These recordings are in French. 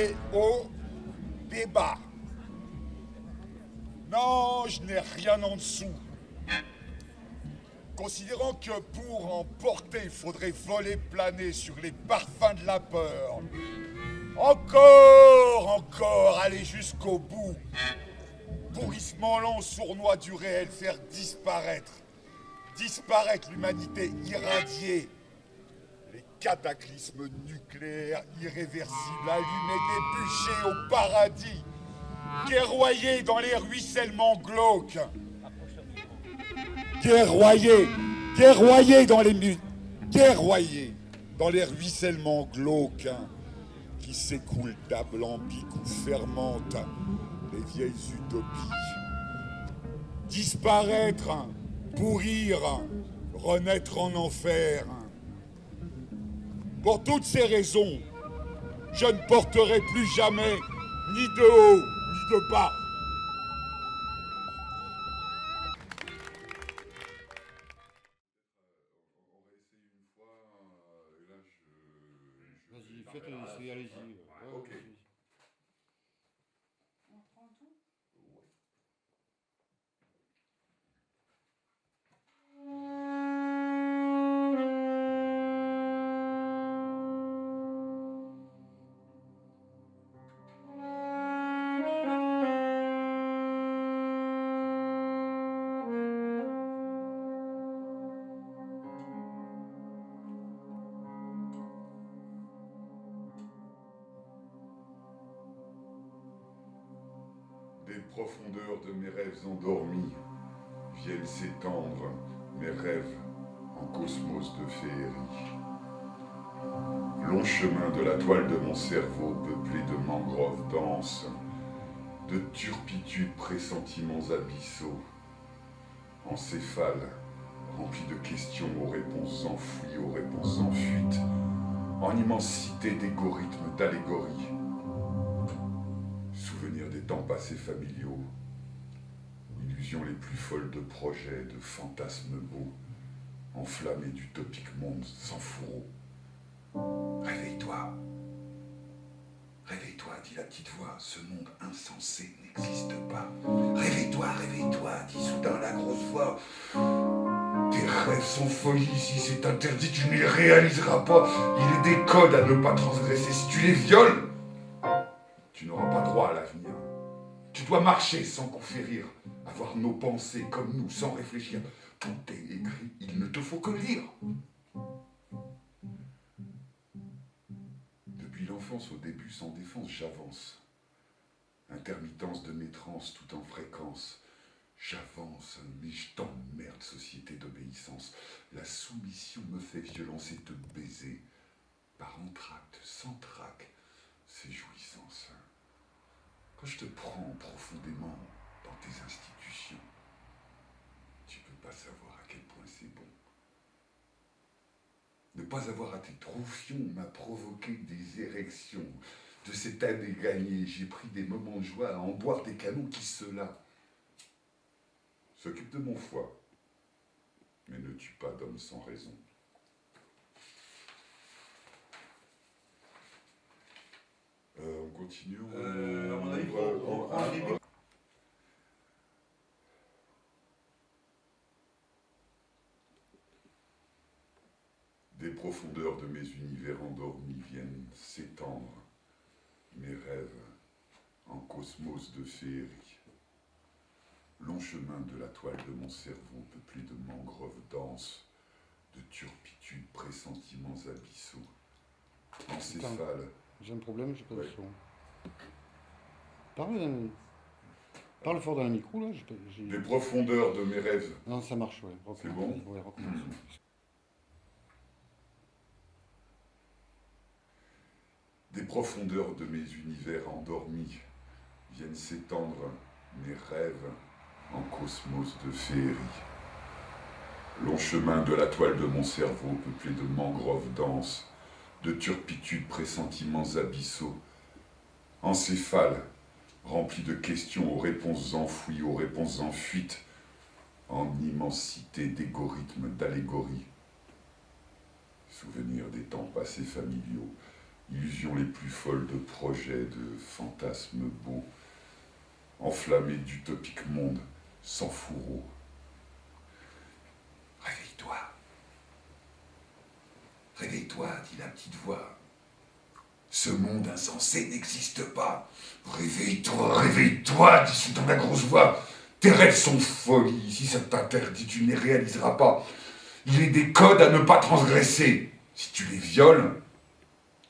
et au débat. Non, je n'ai rien en dessous. Considérant que pour en porter, il faudrait voler planer sur les parfums de la peur. Encore, aller jusqu'au bout. Pourrissement lent, sournois du réel, faire disparaître l'humanité irradiée. Les cataclysmes nucléaires irréversibles, allumer des bûchers au paradis, guerroyer dans les ruissellements glauques. Guerroyer dans les ruissellements glauques qui s'écoulent d'âme lambique ou fermentent les vieilles utopies. Disparaître, pourrir, renaître en enfer. Pour toutes ces raisons, je ne porterai plus jamais ni de haut ni de bas. Vas-y, faites, allez-y. Ok. On reprend tout. Des profondeurs de mes rêves endormis viennent s'étendre mes rêves en cosmos de féerie. Long chemin de la toile de mon cerveau peuplé de mangroves denses, de turpitudes pressentiments abyssaux, encéphale rempli de questions aux réponses enfouies, aux réponses en fuite, en immensité d'égorithmes, d'allégories. Souvenirs des temps passés familiaux, illusions les plus folles de projets, de fantasmes beaux, enflammés d'utopiques mondes sans fourreau. Réveille-toi, réveille-toi, dit la petite voix, ce monde insensé n'existe pas. Réveille-toi, réveille-toi, dit soudain la grosse voix. Tes rêves sont folie, si c'est interdit, tu ne les réaliseras pas. Il est des codes à ne pas transgresser, si tu les violes, tu n'auras pas droit à l'avenir. Tu dois marcher sans conférir, avoir nos pensées comme nous, sans réfléchir. Tout est écrit, il ne te faut que lire. Depuis l'enfance au début, sans défense, j'avance. Intermittence de mes transes tout en fréquence. J'avance, mais je t'emmerde, société d'obéissance. La soumission me fait violence et te baiser. Par entracte, sans trac, c'est jouissance. Quand je te prends profondément dans tes institutions, tu peux pas savoir à quel point c'est bon. Ne pas avoir à tes troufions m'a provoqué des érections. De cette année gagnée, j'ai pris des moments de joie à en boire des canons qui, ceux-là, s'occupent de mon foie, mais ne tuent pas d'homme sans raison. On continue. À mon avis, on reprend le début. Des profondeurs de mes univers endormis viennent s'étendre mes rêves en cosmos de féerie. Long chemin de la toile de mon cerveau peuplé de mangroves denses, de turpitudes, pressentiments abyssaux, encéphale. J'ai un problème, j'ai pas de Ouais. son. Parle fort dans le micro là. Des profondeurs de mes rêves. Non, ça marche, ouais. C'est bon. Ouais, recommence. Des profondeurs de mes univers endormis viennent s'étendre mes rêves en cosmos de féerie. Long chemin de la toile de mon cerveau peuplé de mangroves denses, de turpitudes, pressentiments abyssaux, encéphale rempli de questions aux réponses enfouies, aux réponses en fuite, en immensité d'égorithmes, d'allégories. Souvenirs des temps passés familiaux, illusions les plus folles de projets, de fantasmes beaux, enflammés d'utopiques mondes sans fourreau. Réveille-toi. Réveille-toi, dit la petite voix. Ce monde insensé n'existe pas. Réveille-toi, réveille-toi, dit soudain la grosse voix. Tes rêves sont folie. Si ça t'interdit, tu ne les réaliseras pas. Il est des codes à ne pas transgresser. Si tu les violes,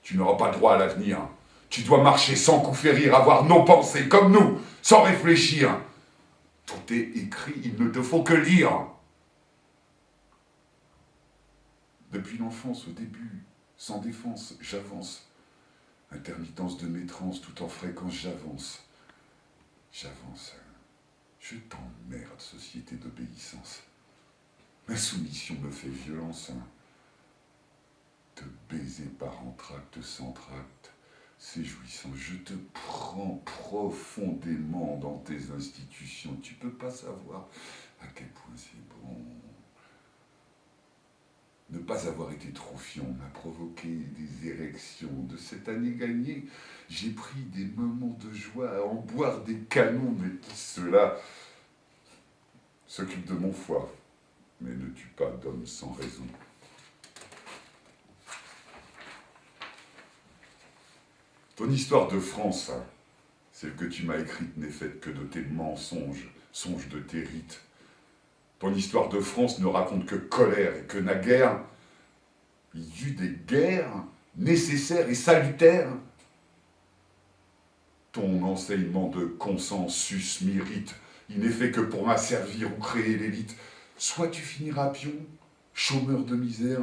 tu n'auras pas droit à l'avenir. Tu dois marcher sans coup férir, avoir nos pensées comme nous, sans réfléchir. Tout est écrit, il ne te faut que lire. Depuis l'enfance, au début, sans défense, j'avance. Intermittence de mes trans, tout en fréquence, j'avance. J'avance. Je t'emmerde, société d'obéissance. Ma soumission me fait violence. Te baiser par entracte sans tract, c'est jouissant. Je te prends profondément dans tes institutions. Tu peux pas savoir à quel point c'est bon. Ne pas avoir été trop fion m'a provoqué des érections. De cette année gagnée, j'ai pris des moments de joie à en boire des canons, mais qui cela s'occupe de mon foie, mais ne tue pas d'homme sans raison. Ton histoire de France, celle que tu m'as écrite, n'est faite que de tes mensonges, songes de tes rites. Ton histoire de France ne raconte que colère et que naguère, il y eut des guerres nécessaires et salutaires. Ton enseignement de consensus m'irrite, il n'est fait que pour m'asservir ou créer l'élite. Soit tu finiras pion, chômeur de misère,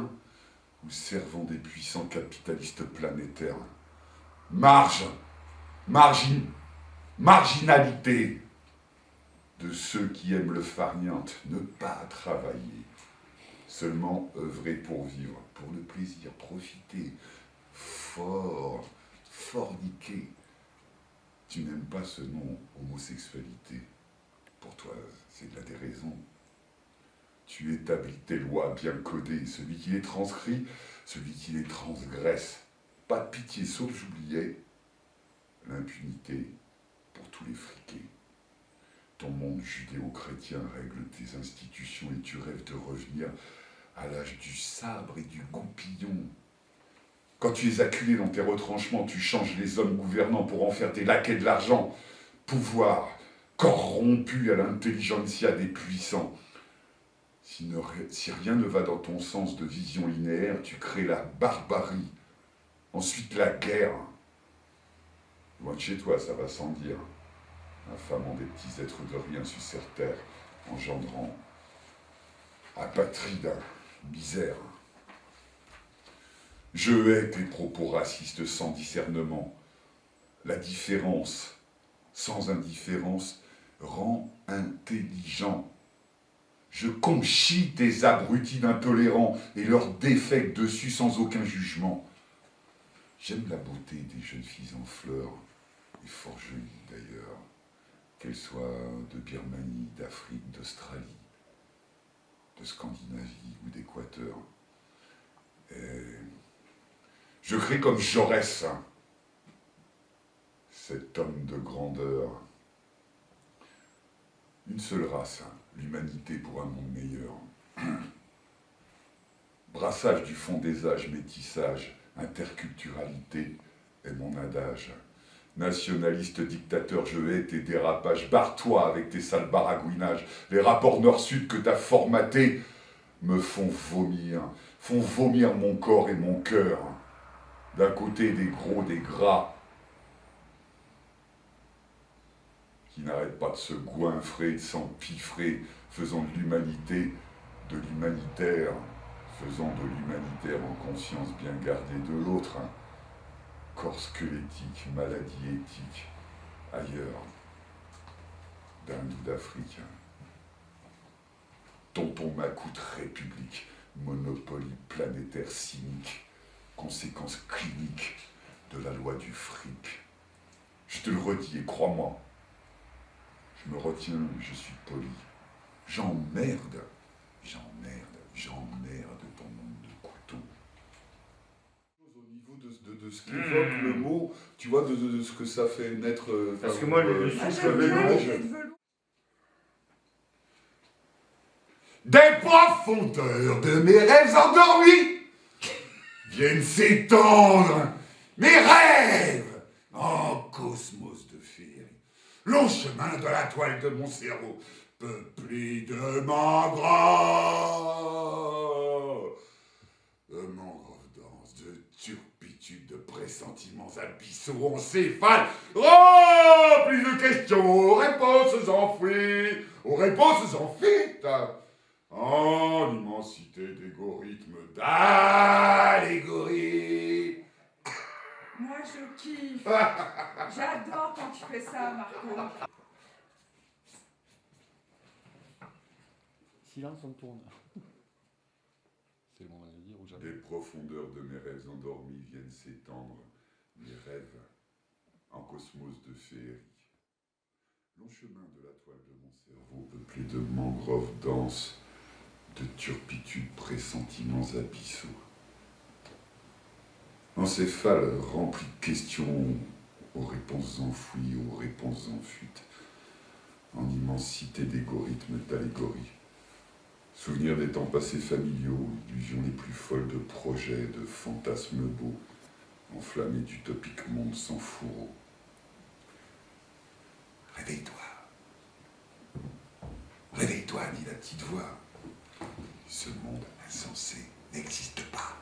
ou servant des puissants capitalistes planétaires. Marginalité de ceux qui aiment le farniente, ne pas travailler, seulement œuvrer pour vivre, pour le plaisir, profiter, forniquer. Tu n'aimes pas ce nom, homosexualité. Pour toi, c'est de la déraison. Tu établis tes lois bien codées, celui qui les transcrit, celui qui les transgresse. Pas de pitié, sauf j'oubliais l'impunité pour tous les friqués. Ton monde judéo-chrétien règle tes institutions et tu rêves de revenir à l'âge du sabre et du goupillon. Quand tu es acculé dans tes retranchements, tu changes les hommes gouvernants pour en faire des laquais de l'argent. Pouvoir corrompu à l'intelligentsia des puissants. Si rien ne va dans ton sens de vision linéaire, tu crées la barbarie, ensuite la guerre. Loin de chez toi, ça va sans dire. Affamant des petits êtres de rien sur cette terre, engendrant apatride, misère. Je hais tes propos racistes sans discernement. La différence, sans indifférence, rend intelligent. Je conchis tes abrutis intolérants et leurs défects dessus sans aucun jugement. J'aime la beauté des jeunes filles en fleurs, et fort jolies d'ailleurs, qu'elles soient de Birmanie, d'Afrique, d'Australie, de Scandinavie ou d'Équateur. Je crée comme Jaurès, cet homme de grandeur. Une seule race, l'humanité pour un monde meilleur. Brassage du fond des âges, métissage, interculturalité est mon adage. Nationaliste, dictateur, je hais tes dérapages. Barre-toi avec tes sales baragouinages. Les rapports nord-sud que t'as formatés me font vomir mon corps et mon cœur. D'un côté des gros, des gras, qui n'arrêtent pas de se goinfrer, de s'empiffrer, faisant de l'humanité, de l'humanitaire, faisant de l'humanitaire en conscience bien gardée de l'autre, corps squelettique, maladie éthique, ailleurs, d'Inde ou d'Afrique. Tonton Macoute république, monopoly planétaire cynique, conséquence clinique de la loi du fric. Je te le redis et crois-moi, je me retiens, je suis poli. J'emmerde ton nombre de couteaux. Au niveau niveau de ce qu'évoque le mot, tu vois, de ce que ça fait naître. Parce que moi, le souffle velours. Des profondeurs de mes rêves endormis viennent s'étendre mes rêves en cosmos de féerie. Long chemin de la toile de mon cerveau, peuplé de mangroves. De mangroves denses, de turpitudes, de pressentiments abyssaux, encéphales, remplis de questions, aux réponses enfouies, aux réponses enfuites. En immensité d'égorithmes, d'allégories. Moi je kiffe. J'adore quand tu fais ça, Marco. Silence, on tourne. C'est le moment de dire ou jamais. Des profondeurs de mes rêves endormis viennent s'étendre, mes rêves en cosmos de féerie. Long chemin de la toile de mon cerveau, peuplé de mangroves denses, de turpitudes, pressentiments abyssaux. Encéphale rempli de questions, aux réponses enfouies, aux réponses en fuite, en immensité d'égorithmes, d'allégories. Souvenirs des temps passés familiaux, illusions les plus folles de projets, de fantasmes beaux, enflammés d'utopiques mondes sans fourreau. Réveille-toi. Réveille-toi, dit la petite voix. Ce monde insensé n'existe pas.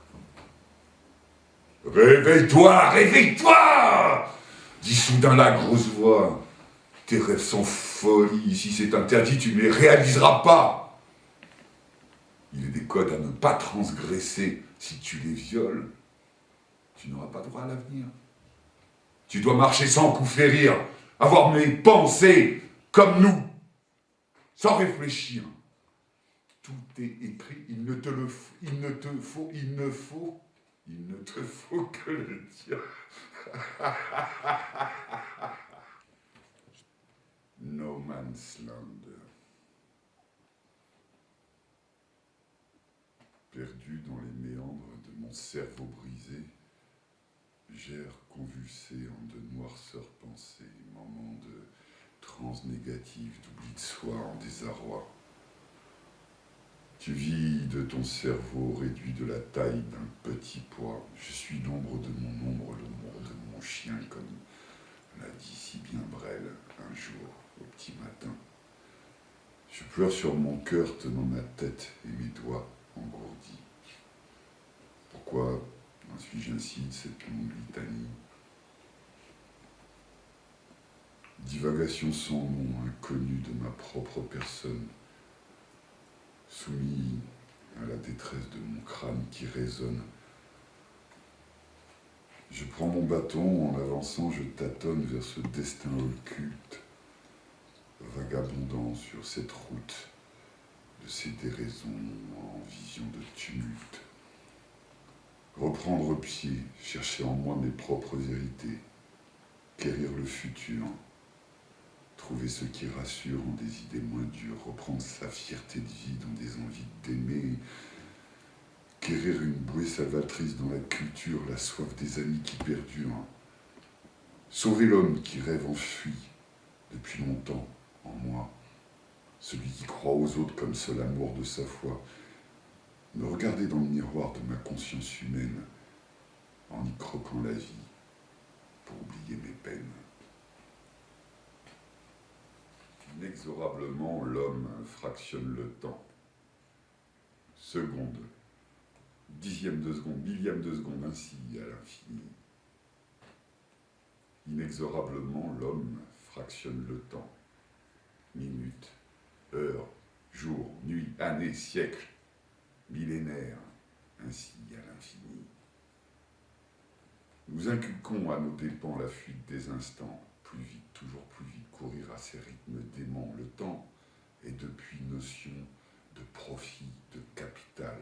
Réveille-toi, réveille-toi, dit soudain la grosse voix. Tes rêves sont folie, si c'est interdit, tu ne les réaliseras pas. Il est des codes à ne pas transgresser. Si tu les violes, tu n'auras pas droit à l'avenir. Tu dois marcher sans coup férir, avoir mes pensées comme nous, sans réfléchir. Tout est écrit, il ne te faut que le dire. No Man's Land. Perdu dans les méandres de mon cerveau brisé, j'erre convulsé en de noirceur pensée, moment de transe négative, d'oubli de soi en désarroi. Tu vis de ton cerveau réduit de la taille d'un petit pois. Je suis l'ombre de mon ombre, l'ombre de mon chien, comme l'a dit si bien Brel un jour au petit matin. Je pleure sur mon cœur tenant ma tête et mes doigts engourdis. Pourquoi en suis-je ainsi de cette longue litanie? Divagation sans nom, inconnue de ma propre personne, soumis à la détresse de mon crâne qui résonne. Je prends mon bâton, en avançant, je tâtonne vers ce destin occulte, vagabondant sur cette route de ces déraisons en vision de tumulte. Reprendre pied, chercher en moi mes propres vérités, quérir le futur, trouver ce qui rassure en des idées moins dures, reprendre sa fierté de vie dans des envies d'aimer, quérir une bouée salvatrice dans la culture, la soif des amis qui perdurent, sauver l'homme qui rêve enfui depuis longtemps en moi, celui qui croit aux autres comme seul amour de sa foi, me regarder dans le miroir de ma conscience humaine en y croquant la vie pour oublier mes peines. Inexorablement, l'homme fractionne le temps. Seconde, dixième de seconde, millième de seconde, ainsi à l'infini. Inexorablement, l'homme fractionne le temps. Minutes, heures, jours, nuits, années, siècles, millénaires, ainsi à l'infini. Nous inculquons à nos dépens la fuite des instants, plus vite, toujours plus vite, courir à ces rythmes déments. Le temps est depuis notion de profit, de capital.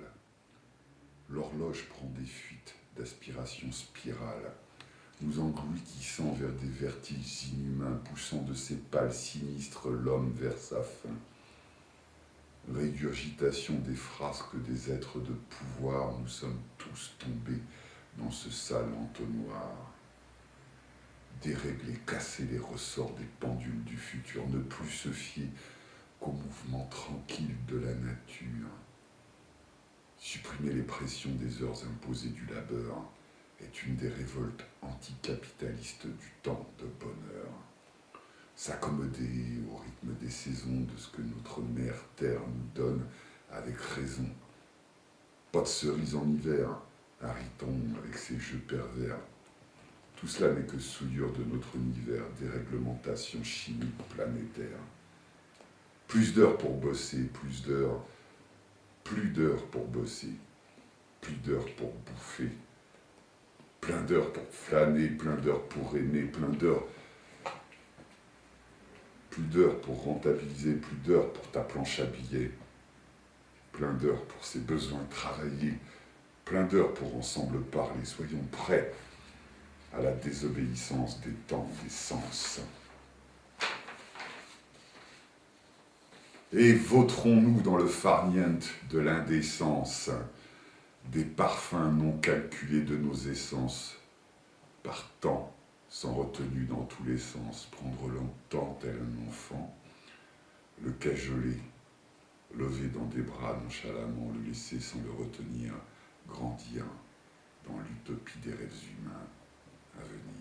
L'horloge prend des fuites d'aspiration spirale, nous engloutissant vers des vertiges inhumains, poussant de ses pales sinistres l'homme vers sa fin. Régurgitation des frasques des êtres de pouvoir, nous sommes tous tombés dans ce sale entonnoir. Dérégler, casser les ressorts des pendules du futur, ne plus se fier qu'au mouvement tranquille de la nature. Supprimer les pressions des heures imposées du labeur est une des révoltes anticapitalistes du temps de bonheur. S'accommoder au rythme des saisons de ce que notre mère terre nous donne avec raison. Pas de cerises en hiver, Ariton avec ses jeux pervers. Tout cela n'est que souillure de notre univers, déréglementation chimique planétaire. Plus d'heures pour bosser, plus d'heures pour bosser, plus d'heures pour bouffer, plein d'heures pour flâner, plein d'heures pour aimer, plus d'heures pour rentabiliser, plus d'heures pour ta planche à billets, plein d'heures pour ses besoins travaillés, plein d'heures pour ensemble parler. Soyons prêts à la désobéissance des temps, des sens. Et voterons-nous dans le farniente de l'indécence, des parfums non calculés de nos essences, par temps, sans retenue dans tous les sens, prendre longtemps tel un enfant, le cajoler, lever dans des bras nonchalamment, le laisser sans le retenir, grandir dans l'utopie des rêves humains à venir.